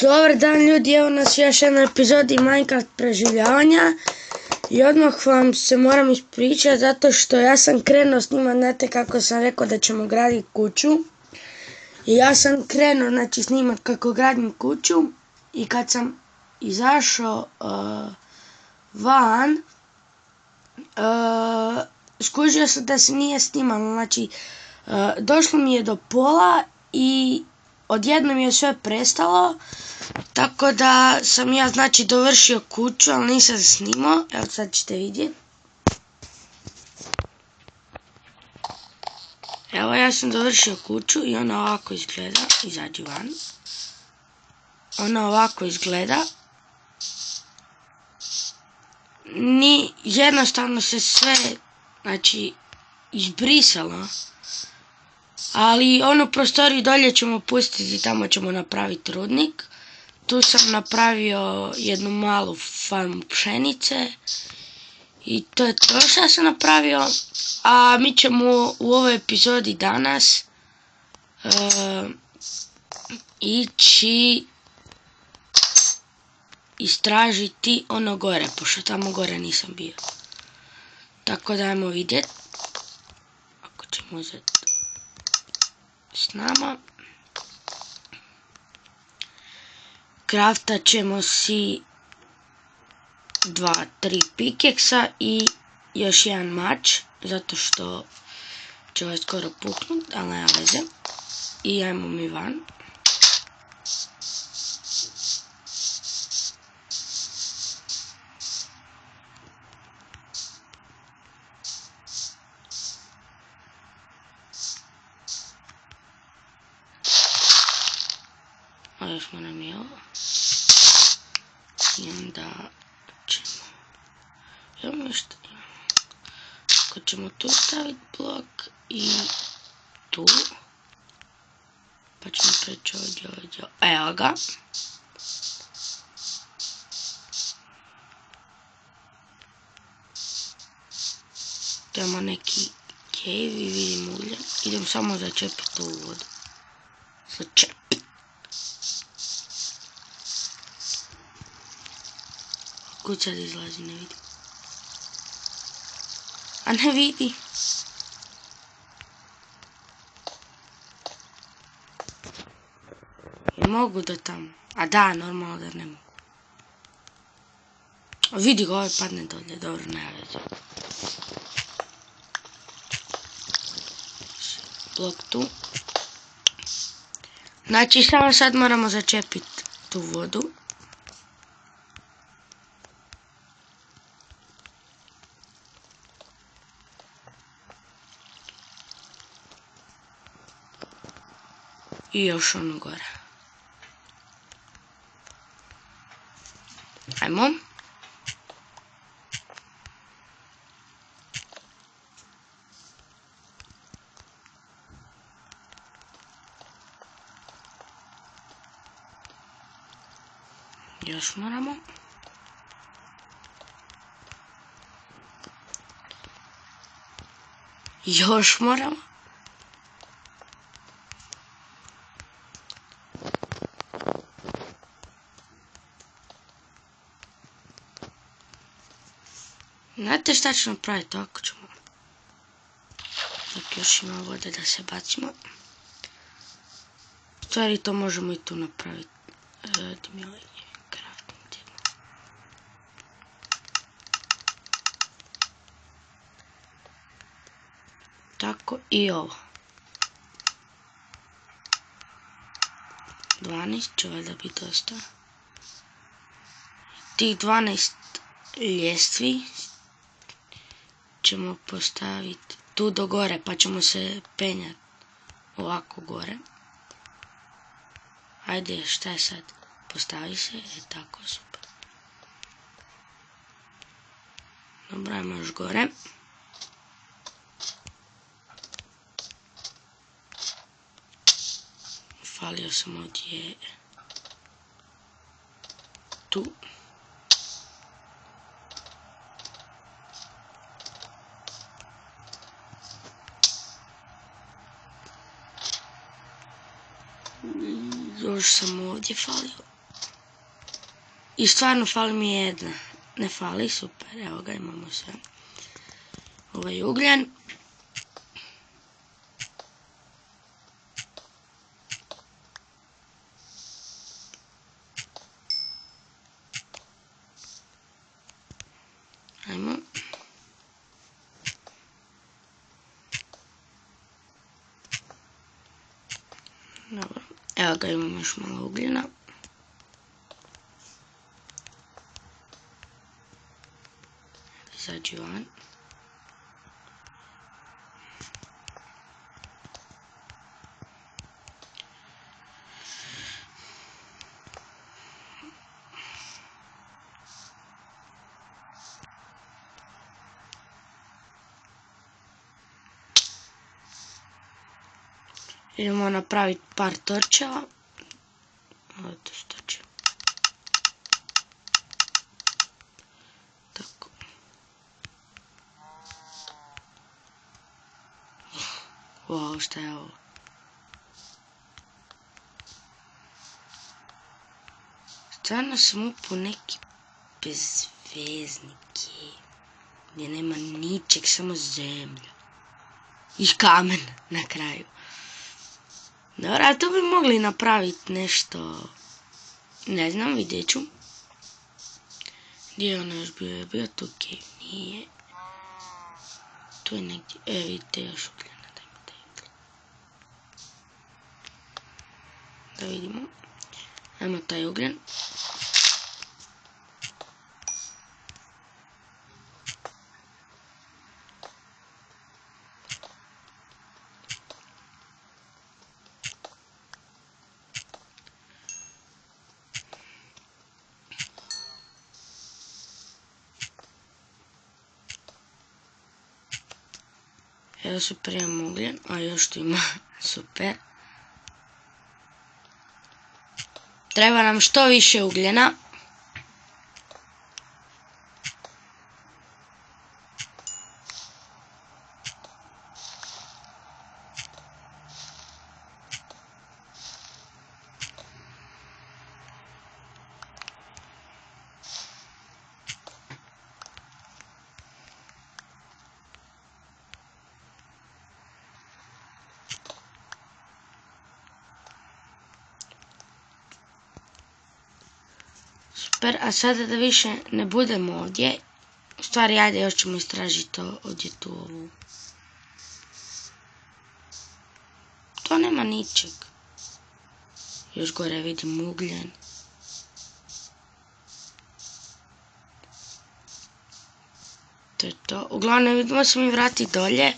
Dobar dan ljudi, evo nas još jednoj epizodi Minecraft preživljavanja i odmah vam se moram ispričati zato što ja sam krenuo snimat, znate kako sam rekao da ćemo graditi kuću i ja sam krenuo snimat kako gradim kuću i kad sam izašao van skužio sam da se nije snimalo, došlo mi je do pola i odjednom je sve prestalo, tako da sam ja dovršio kuću, ali nisam snimao. Evo sad ćete vidjeti. Evo ja sam dovršio kuću i ona ovako izgleda. Izađi van. Ona ovako izgleda. Jednostavno se sve izbrisalo. Ali onu prostoriju dolje ćemo pustiti, tamo ćemo napraviti rudnik. Tu sam napravio jednu malu farmu pšenice. I to je to što sam napravio. A mi ćemo u ovoj epizodi danas ići istražiti ono gore, pošto tamo gore nisam bio. Tako da ajmo vidjeti. Ako ćemo uzeti s nama. Kraftat ćemo si 2-3 pikeksa i još jedan mač, zato što će ovaj skoro puknut, ali nema veze. I ajmo mi van. Još moram i ovo. I onda ćemo... Evo mi što imamo. Ako ćemo tu staviti blok i tu. Pa ćemo preći ovdje. Evo ga. Idemo neki cave i vidim ulje. Idem samo začepiti tu vodu. Začepiti. Kud sad izlazi, ne vidi. A ne vidi. I mogu da tamo. A da, normalno da ne mogu. Vidi ga, ovaj padne dolje. Dobro, ne veze. Blok tu. Znači, samo sad moramo začepiti tu vodu. I još ono gore. Ajmo. Još moramo. Još moramo. Znate šta ću napraviti, ako ćemo. Dok još ima vode da se bacimo. U stvari to možemo i tu napraviti. Tako i ovo. 12 će valjda biti dosta. Tih 12 ljestvi ćemo postaviti tu do gore, pa ćemo se penjati ovako gore. Ajde, šta je sad? Postavi se, tako, super. Dobro, ajmo još gore. Falio sam ovdje tu. Još sam ovdje falio. I stvarno fali mi jedna. Ne fali, super, evo ga, imamo sve. Ovaj ugljen. Ajmo. Dobro, evo ga, imamo još malo ugljena. Izađi van. Idemo napraviti par torčeva. Ovo to stoči. Tako. Wow, šta je ovo? Stvarno sam upao neki bezveznike. Gdje nema ničeg, samo zemlja. I kamen na kraju. Dobro, a tu bi mogli napraviti nešto. Ne znam, vidjet ću. Gdje je ono još bio? Je bio tu cave? Nije. Tu je negdje. Vidite još ugljena. Dajmo taj ugljen. Da vidimo. Ajmo taj ugljen. Evo super, imam ugljen, a još tu ima, super. Treba nam što više ugljena. Super, a sada da više ne budemo ovdje. U stvari, ajde, još ćemo istražiti ovdje tu ovu. To nema ničeg. Još gore vidim ugljen. To je to. Uglavnom, idemo se mi vratiti dolje.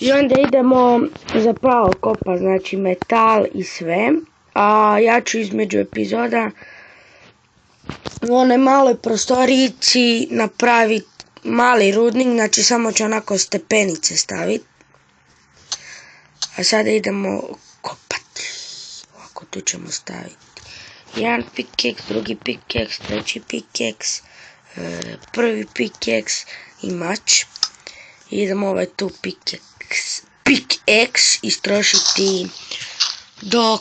I onda idemo zapravo kopati, znači metal i sve. A ja ću između epizoda u onoj maloj prostorici napraviti mali rudnik, znači samo ću onako stepenice staviti. A sada idemo kopati. Ovako tu ćemo staviti jedan pickaxe, drugi pickaxe, treći pickaxe, prvi pickaxe i mač. Idemo ovaj tu pickaxe istrošiti dok...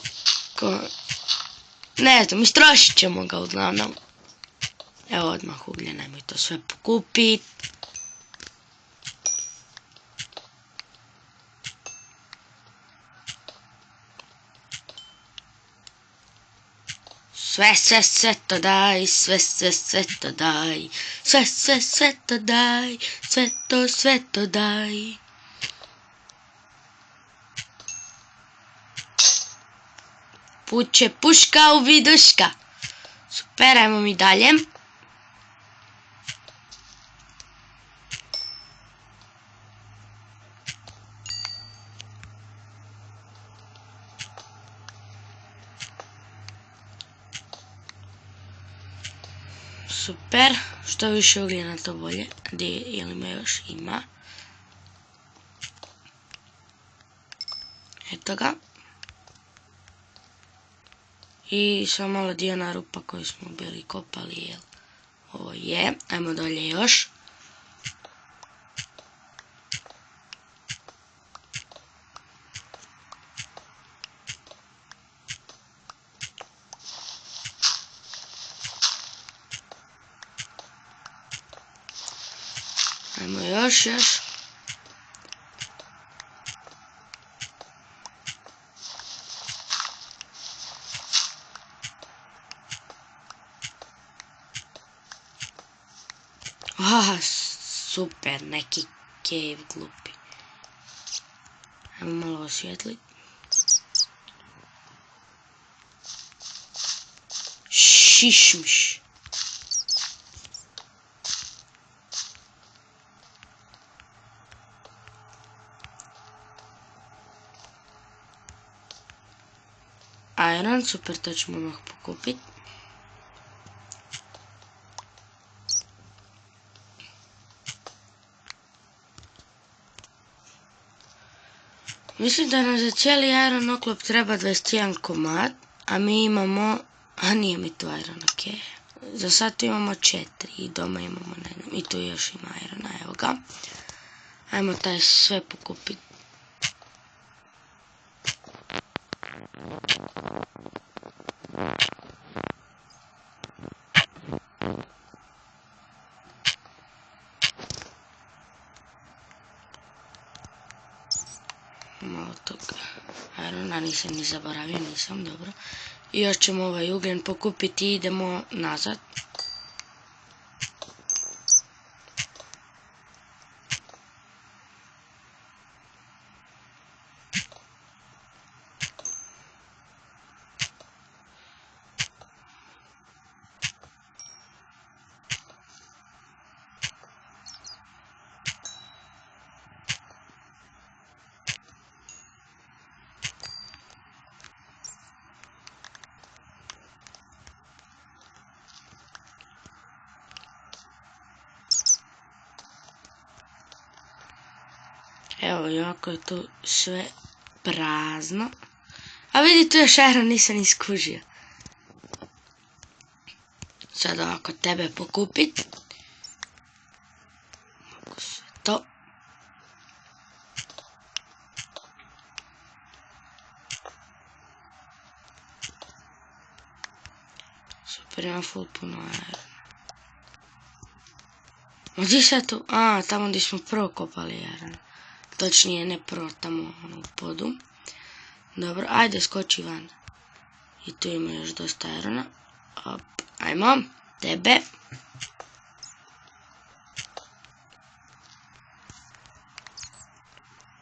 Ne znam, istrošit ćemo ga uglavnom. Evo odmah ugljen, ajmo to sve pokupit. Sve to daj, sve to daj. Sve to daj, sve to daj. Puće puška u viduška. Super, ajmo mi dalje. Super, što više ugljena to bolje. Je li me još ima? Eto ga. I samo malo dio na rupa koju smo bili kopali, jel? Ovo je. Ajmo dolje još. Ajmo još. Super, neki cave glupi. Ajmo malo osvijetlit. Šišmiš. Iron, super, to ćemo odmah pokupit. Mislim da nam za cijeli iron oklop treba 21 komad, a mi imamo... A nije mi tu iron, ok. Za sad tu imamo 4 i doma imamo na jednom. I tu još ima irona, evo ga. Ajmo taj sve pokupit. Malo toga irona, nisam ni zaboravio, nisam, dobro. I još ćemo ovaj ugljen pokupiti i idemo nazad. Evo i ovako je tu sve prazno. A vidi tu još iron, nisam iskužio. Sad ovako tebe pokupit. Ovako sve to. Super, ima full puno irona. Gdje sad tu? A, tamo gdje smo prvo kopali iron. Točnije ne prvo, tamo u podu. Dobro, ajde skoči van. I tu ima još dosta irona. Op, ajmo, tebe.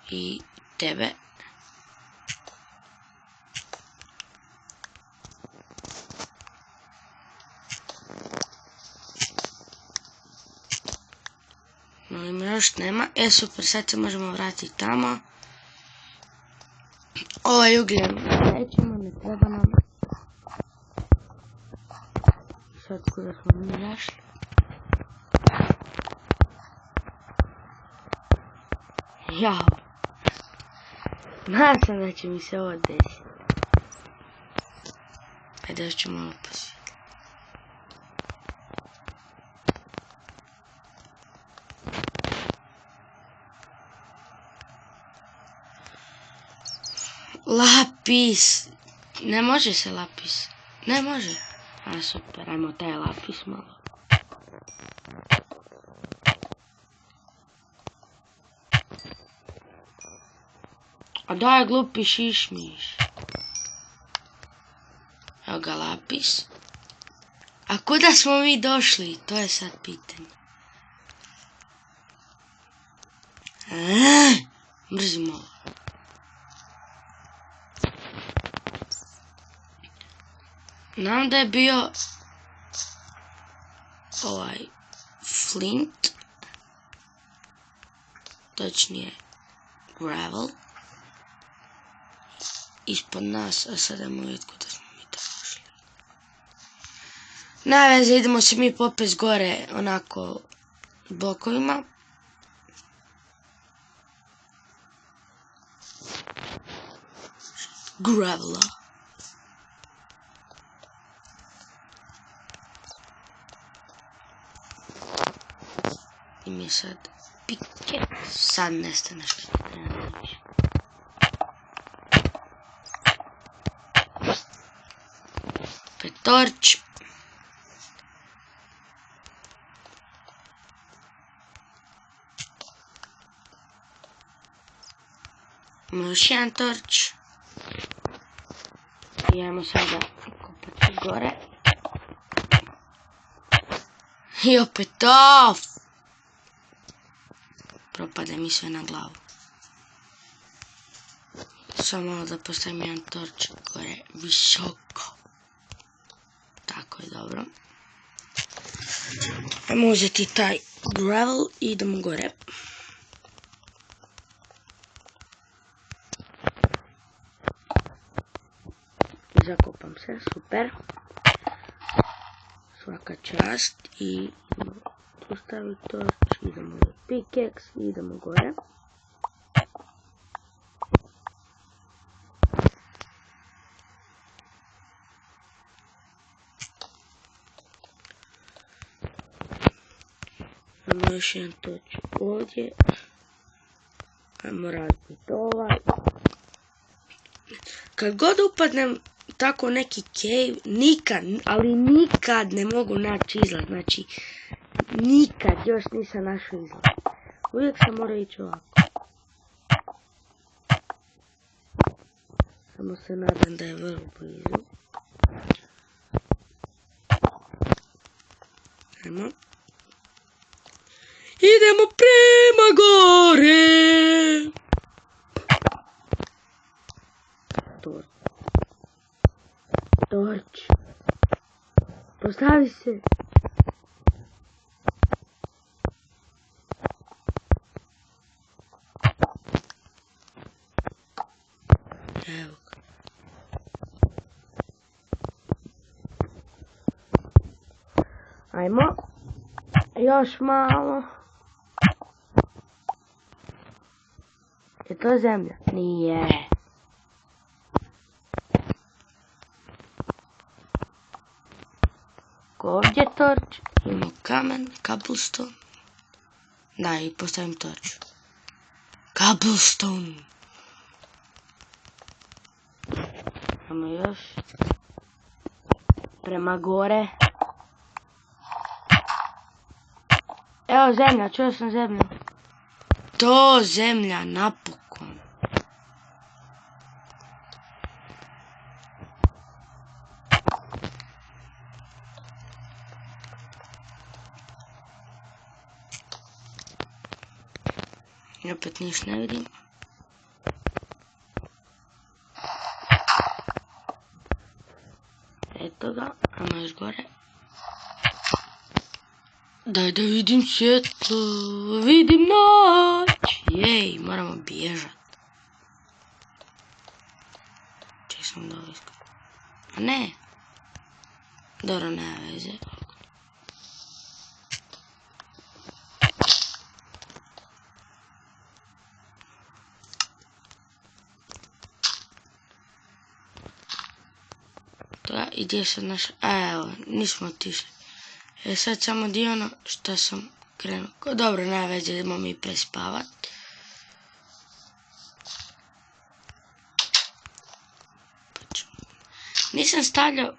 I tebe. Molim, još nema. Super, sad se možemo vratiti tamo. Ovaj ugljen nećemo, ne treba nam. Sad kuda smo mi zašli. Jao. Znao sam da će mi se ovo desiti. Ajde, još ću malo posvjetiti. Lapis. Ne može se lapis. Ne može. A super, ajmo taj lapis malo. A daj glupi šišmiš. Evo ga lapis. A kuda smo mi došli? To je sad pitanje. Mrzim ovo. Znam da je bio ovaj flint, točnije gravel, ispod nas, a sada ajmo vidjeti kuda smo mi to došli. Na veze, idemo se mi popest gore onako blokovima. Gravela. I mi je sad pike. Sad nestane što ti treba reći. Petorč. Imamo još jedan torč. I ajmo sada kopati gore. I opet off! Propade mi sve na glavu. Samo malo da postavim jedan torč gore visoko. Tako je dobro. Ajmo uzeti taj gravel i idemo gore. Zakopam se, super. Svaka čast i postaviti torč, idemo za pickaxe i idemo gore. Imamo još jedan torč ovdje. Ajmo razbiti ovaj. Kad god upadnem tako neki cave, nikad, ali nikad ne mogu naći izlaz, znači nikad još nisam našao izlaz. Uvijek sam morao ići ovako. Samo se nadam da je vrlo blizu. Ajmo. Idemo prema gore! Torč. Postavi se. Evo ga. Ajmo. Još malo. Je to zemlja? Nije. Ovdje torč, imamo kamen, cobblestone. Da, i postavim torč. Cobblestone. Imamo još. Prema gore. Evo zemlja, čuo sam zemlju. To zemlja, napokon. I opet niš ne vidim. Eto ga, ajmo još gore. Daj da vidim svjetlo, vidim noć. Jej, moramo bježat. Ček sam da ovo iskupim. A ne. Dobro, nema veze. I gdje sam naš... evo, nismo otišli. Sad samo dio ono što sam krenuo. Dobro, nema veze, idemo mi prespavat. Nisam stavljao,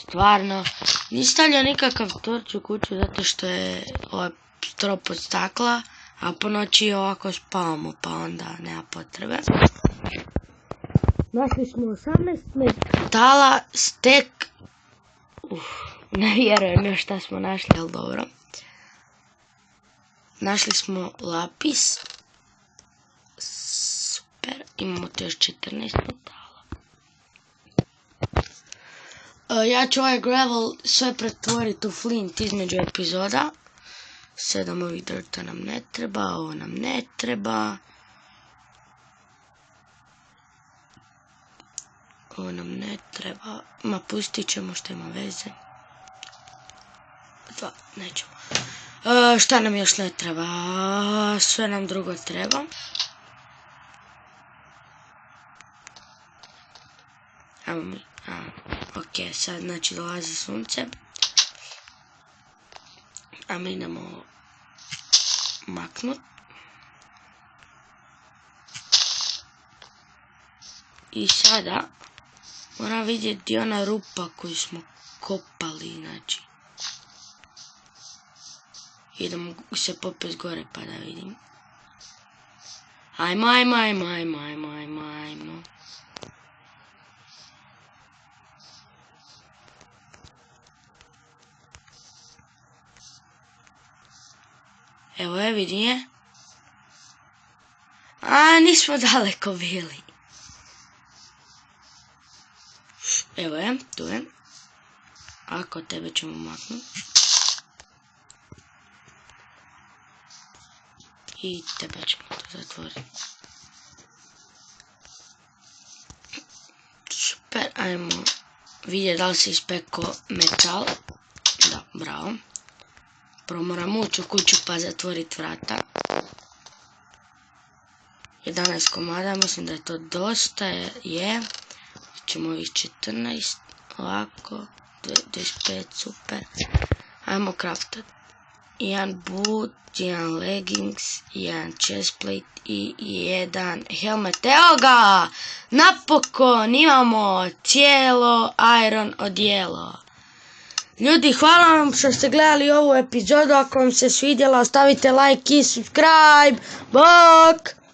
stvarno, nisam stavljao nikakav torč u kuću zato što je ovaj strop od stakla, a po noći ovako spavamo, pa onda nema potrebe. Našli smo 18 metala, stek, ne vjerujem još šta smo našli, ali dobro. Našli smo lapis, super, imamo to još 14 metala. Ja ću ovaj gravel sve pretvoriti u flint između epizoda. 7 ovih drta nam ne treba, ovo nam ne treba. Ovo nam ne treba, ma pustit ćemo što ima veze. Dva, nećemo. Šta nam još ne treba? Sve nam drugo treba. Evo mi, ok, sad znači dolazi sunce. A mi idemo maknut. I sada moram vidjeti gdje je ona rupa koju smo kopali, znači. Idemo se popet gore pa da vidim. Ajmo, ajmo, ajmo, ajmo, ajmo, ajmo, ajmo. Evo je, vidi je. A, nismo daleko bili. Evo je, tu je. Ako tebe ćemo maknuti. I tebe ćemo to zatvoriti. Super, ajmo vidjeti da li si ispekao metal. Da, bravo. Prvo moram ući u kuću pa zatvoriti vrata. 11 komada, mislim da je to dosta, je. Ćemo ovih 14, ovako, 25, super. Ajmo craftat. Jedan boot, jedan leggings, jedan chestplate i jedan helmet. Evo ga! Napokon imamo cijelo iron odijelo. Ljudi, hvala vam što ste gledali ovu epizodu. Ako vam se svidjela, stavite like i subscribe. Bok!